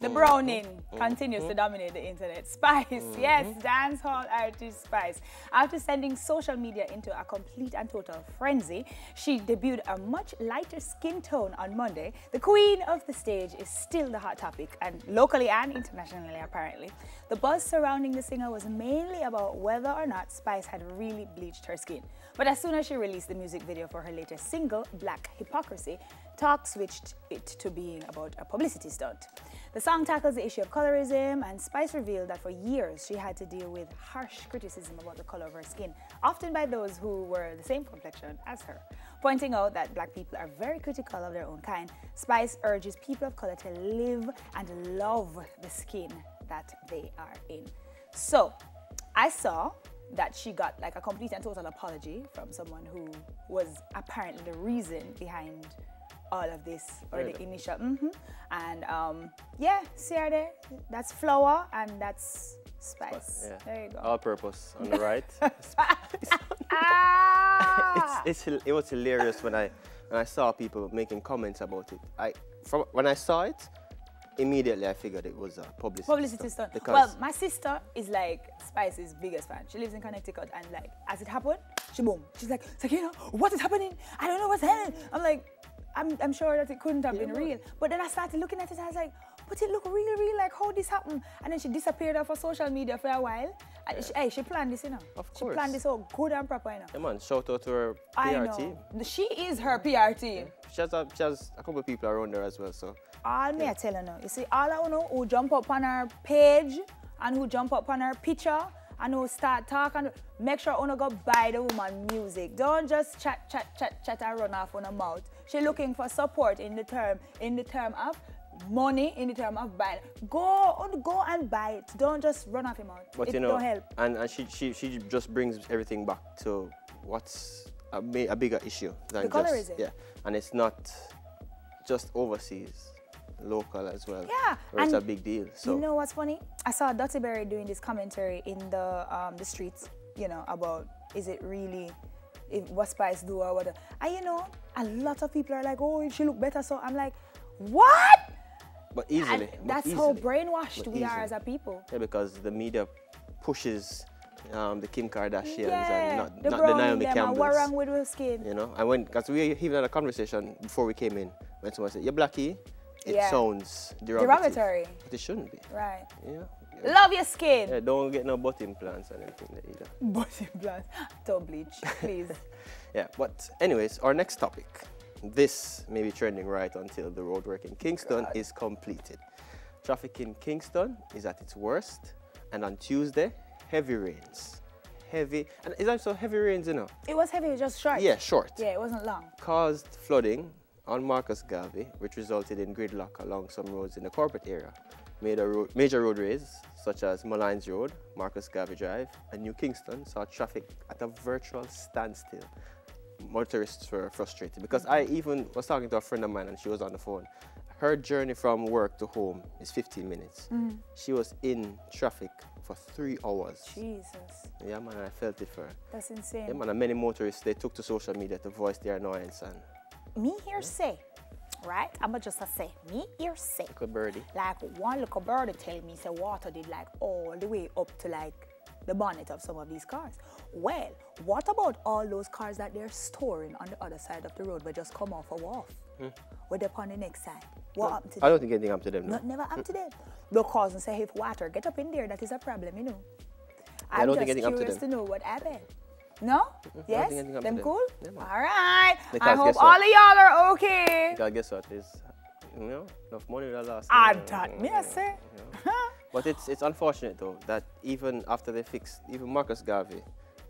The Browning continues to dominate the internet. Spice, yes, dancehall artist Spice. After sending social media into a complete and total frenzy, she debuted a much lighter skin tone on Monday. The queen of the stage is still the hot topic, and locally and internationally apparently. The buzz surrounding the singer was mainly about whether or not Spice had really bleached her skin. But as soon as she released the music video for her latest single, Black Hypocrisy, talk switched it to being about a publicity stunt. The song tackles the issue of colorism, and Spice revealed that for years she had to deal with harsh criticism about the color of her skin, often by those who were the same complexion as her. Pointing out that black people are very critical of their own kind, Spice urges people of color to live and love the skin that they are in. So, I saw that she got like a complete and total apology from someone who was apparently the reason behind all of this, or the initial, and yeah, see her there? That's flour and that's Spice. Yeah. There you go. All purpose on the right. It was hilarious when I saw people making comments about it. When I saw it, immediately I figured it was a publicity stunt. Well, my sister is like Spice's biggest fan. She lives in Connecticut, and like as it happened, she's like, Sakina, what is happening? I don't know what's happening. I'm like, I'm sure that it couldn't have been real. But then I started looking at it and I was like, but it looked real, like how this happened. And then she disappeared off of social media for a while. And she planned this, you know. Of course. She planned this all good and proper, you know. Yeah, man, shout out to her PR team. She is her PR team. She has a couple of people around her as well, so. All me I tell her now. You see, all I know who jump up on her page and who jump up on her picture and who start talking, make sure you go buy the woman music. Don't just chat and run off on her mouth. She looking for support in the term of money, in the term of buying. Go and buy it. Don't just run off your mouth. But it you know, don't help. And she just brings everything back to what's a bigger issue than the colorism. Yeah, and it's not just overseas, local as well. Yeah, where it's a big deal. So you know what's funny? I saw Dottie Berry doing this commentary in the streets, you know, about is it really what Spice do or what. And you know, a lot of people are like, oh, she look better. So I'm like, what? But easily. That's how brainwashed we are as a people. Yeah, because the media pushes the Kim Kardashians and not the Naomi Campbells. What wrong with her skin? You know, because we even had a conversation before we came in when someone said, "You're blackie," it sounds derogatory. But it shouldn't be. Right. Yeah. Love your skin. Yeah, don't get no butt implants or anything there either. Butt implants. Don't bleach, please. Yeah, but anyways, our next topic. This may be trending right until the roadwork in Kingston is completed. Traffic in Kingston is at its worst, and on Tuesday, heavy rains. And it's also heavy rains, you know. It was heavy, just short. Yeah, short. Yeah, it wasn't long. Caused flooding on Marcus Garvey, which resulted in gridlock along some roads in the corporate area. Major roadways, such as Malines Road, Marcus Garvey Drive, and New Kingston, saw traffic at a virtual standstill. Motorists were frustrated because I even was talking to a friend of mine and she was on the phone. Her journey from work to home is 15 minutes. She was in traffic for 3 hours. Jesus. Yeah, man, I felt it for her. That's insane. Yeah, man, and many motorists, they took to social media to voice their annoyance. And me here say, right? I'm just say, me here say. Little birdie. Like one little birdie tell me, say water did like all the way up to like the bonnet of some of these cars. Well, what about all those cars that they're storing on the other side of the road but just come off a wharf? Where they're on the next side? What happened to them? I don't think anything happened to them. No. Never happened to them. Because and say if water get up in there, that is a problem, you know. I don't think I'm anything just happened curious to them. To know what happened. No? Yes? Them cool? Yeah, all right. Because I hope all of y'all are okay. Because guess what? There's enough money that last. That me I say. But it's unfortunate though that even after they fixed, even Marcus Garvey,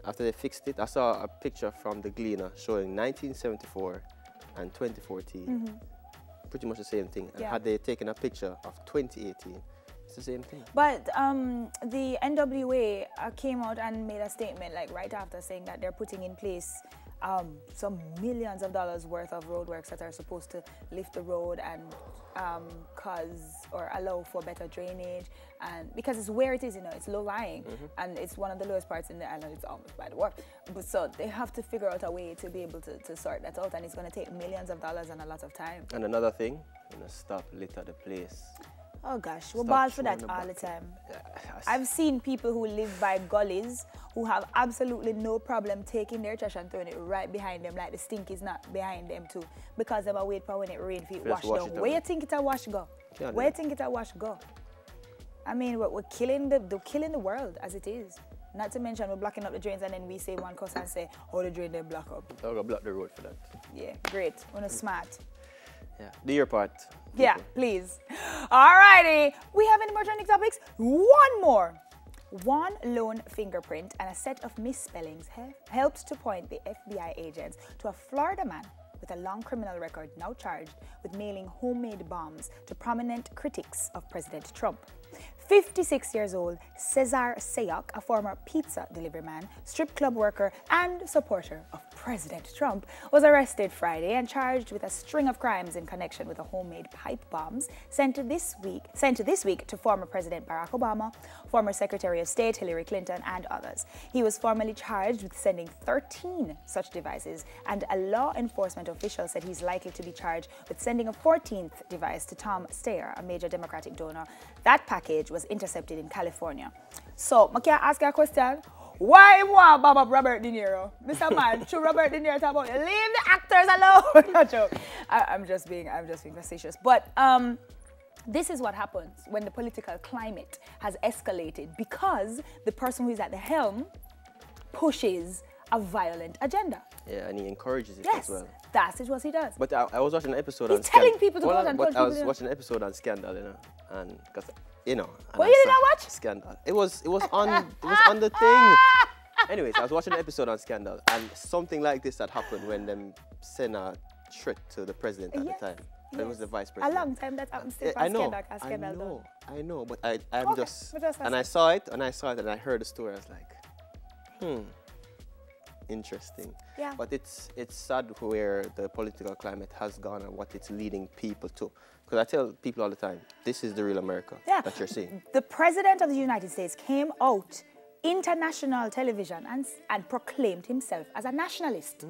after they fixed it, I saw a picture from the Gleaner showing 1974 and 2014, pretty much the same thing. And had they taken a picture of 2018, it's the same thing. But the NWA came out and made a statement like right after saying that they're putting in place some millions of dollars worth of roadworks that are supposed to lift the road and cause or allow for better drainage, and because it's where it is, you know, it's low lying and it's one of the lowest parts in the island. It's almost by the water, but so they have to figure out a way to be able to sort that out, and it's going to take millions of dollars and a lot of time. And another thing, stop litter the place. Oh gosh, we're Stop ball for that throwing all the bucket. time. Yes. I've seen people who live by gullies who have absolutely no problem taking their trash and throwing it right behind them, like the stink is not behind them too, because they wait for when it rains for it wash wash down. it Where away. you think it a wash go? Can't Where do you think it a wash go? I mean, we're killing the world as it is. Not to mention we're blocking up the drains and then we say one cuss and say, oh, the drain they block up. I'm gonna block the road for that. Yeah, great. We're smart. Yeah. Do your part. Yeah, please. Alrighty. We have any more trending topics? One more. One lone fingerprint and a set of misspellings helped to point the FBI agents to a Florida man with a long criminal record now charged with mailing homemade bombs to prominent critics of President Trump. 56 years old, Cesar Sayoc, a former pizza delivery man, strip club worker, and supporter of President Trump, was arrested Friday and charged with a string of crimes in connection with the homemade pipe bombs sent this week to former President Barack Obama, former Secretary of State Hillary Clinton, and others. He was formally charged with sending 13 such devices, and a law enforcement official said he's likely to be charged with sending a 14th device to Tom Steyer, a major Democratic donor. That package was intercepted in California. So, I can ask you a question. Why you want Bob up Robert De Niro? Mr. Man, should Robert De Niro talk about you? Leave the actors alone. No joke. I'm just being facetious. But this is what happens when the political climate has escalated because the person who is at the helm pushes a violent agenda. Yeah, and he encourages it Yes, as well. that's what he does. But I was watching an episode He's on telling people to go out and but tell I was people to- watching an episode on Scandal, you know, and because you know. and What I you did saw- not watch? Scandal. It was on the thing. Anyways, I was watching an episode on Scandal, and something like this had happened when them sent a threat to the president at Yes, the time. It was yes. the vice A president. long time that happened still I know, Scandal. I know, but I'm Okay, just, but just and I saw it, and I heard the story. I was like, interesting. Yeah. But it's sad where the political climate has gone and what it's leading people to. Because I tell people all the time, this is the real America that you're seeing. The president of the United States came out international television and proclaimed himself as a nationalist.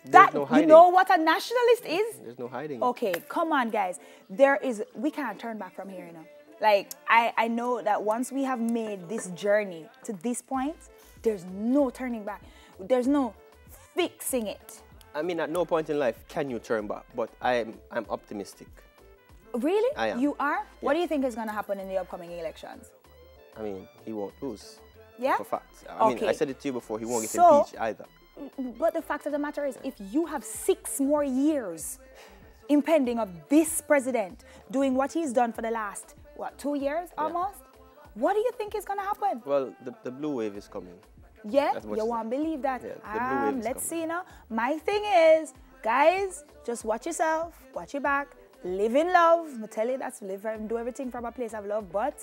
That no you hiding. know what a nationalist is? There's no hiding. Okay, come on, guys. We can't turn back from here, you know. Like, I know that once we have made this journey to this point, there's no turning back. There's no fixing it. I mean, at no point in life can you turn back, but I'm optimistic. Really? I am. You are? What do you think is going to happen in the upcoming elections? I mean, he won't lose. Yeah? For facts. I mean, Okay. I said it to you before, he won't get So- impeached either. But the fact of the matter is, if you have 6 more years impending of this president doing what he's done for the last, 2 years almost? What do you think is going to happen? Well, the blue wave is coming. Yeah, As much you as- won't believe that. Yeah, the blue wave is Let's coming. see, you know. My thing is, guys, just watch yourself, watch your back, live in love. I tell you, that's live and do everything from a place of love, but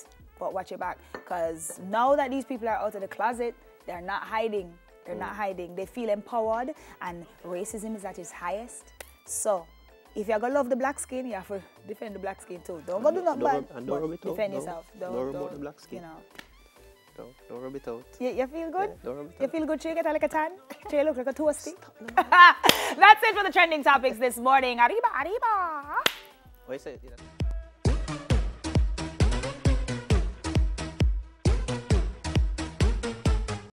watch your back. Because now that these people are out of the closet, they're not hiding. They're not hiding. They feel empowered, and racism is at its highest. So, if you're going to love the black skin, you have to defend the black skin too. Don't go do nothing bad, don't but rub it out. defend Don't- yourself. don't rub out the black skin. You know. Don't rub it out. You feel good? Yeah, don't rub it You out. feel good? You get like a tan? You look like a toasty? That's it for the trending topics this morning. Arriba, arriba. What you say?